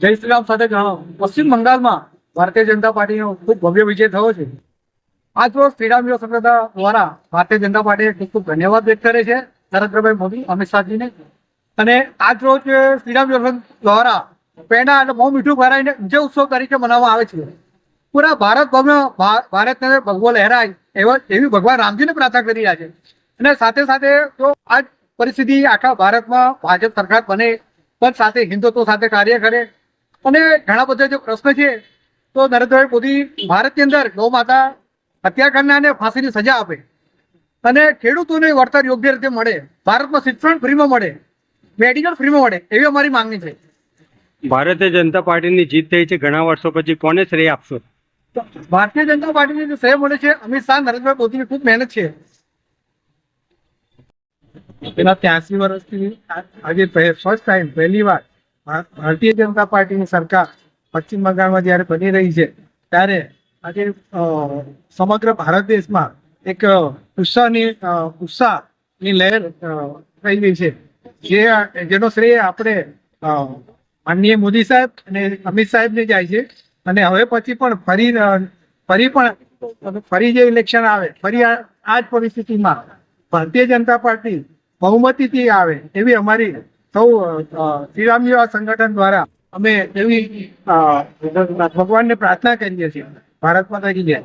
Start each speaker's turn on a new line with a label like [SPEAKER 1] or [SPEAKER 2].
[SPEAKER 1] જય શ્રી રામ સાથે જાણો, પશ્ચિમ બંગાળમાં ભારતીય જનતા પાર્ટીનો ખૂબ ભવ્ય વિજય થયો છે. આજ રોજ શ્રીરામ યુવા સંઘ દ્વારા ભારતીય જનતા પાર્ટીએ ખૂબ ખૂબ ધન્યવાદ વ્યક્ત કરે છે નરેન્દ્રભાઈ મોદી, અમિત શાહજીને. અને આજ રોજ શ્રીરામ યુવા સંઘ દ્વારા પેંડા અને બહુ મીઠું ભરાઈને વિજય ઉત્સવ તરીકે મનાવવામાં આવે છે. પૂરા ભારતભરમાં ભારતને ભગવો લહેરાય એવી ભગવાન રામજીને પ્રાર્થના કરી રહ્યા છે. અને સાથે સાથે જો આ પરિસ્થિતિ આખા ભારતમાં ભાજપ સરકાર બને પણ સાથે હિન્દુત્વ સાથે કાર્ય કરે અને ઘણા બધા જે પ્રશ્ન છે તો નરેન્દ્રભાઈ મોદી ભારતની અંદર ગૌ માતા હત્યા કરનારને ફાંસીની સજા આપે અને ખેડૂતોને વળતર યોગ્ય રીતે મળે, ભારતમાં શિક્ષણ ફ્રીમાં મળે, મેડિકલ ફ્રીમાં મળે એવી અમારી માંગણી છે.
[SPEAKER 2] ભારતીય જનતા પાર્ટીની જીત થઈ છે ઘણા વર્ષો પછી, કોને શ્રેય આપશો?
[SPEAKER 1] તો ભારતીય જનતા પાર્ટીને જે શ્રેય મળે છે અમિત શાહ, નરેન્દ્રભાઈ મોદીની ખૂબ મહેનત છે. પેલા 83 વર્ષથી આજે ફર્સ્ટ ટાઈમ પહેલી વાર ભારતીય જનતા પાર્ટીની સરકાર પશ્ચિમ બંગાળમાં જ્યારે બની રહી છે ત્યારે આજે સમગ્ર ભારત દેશમાં એક ઉત્સાહની લહેર થઈ ગઈ છે, જેનો શ્રેય આપણે માનનીય મોદી સાહેબ અને અમિત સાહેબને જાય છે. અને હવે પછી પણ ફરી જે ઇલેક્શન આવે, ફરી આ જ પરિસ્થિતિમાં ભારતીય જનતા પાર્ટી બહુમતીથી આવે એવી અમારી સૌ શ્રીરામ યુવા સંગઠન દ્વારા અમે એવી ભગવાનને પ્રાર્થના કરીએ છીએ. ભારત માતા કી જય.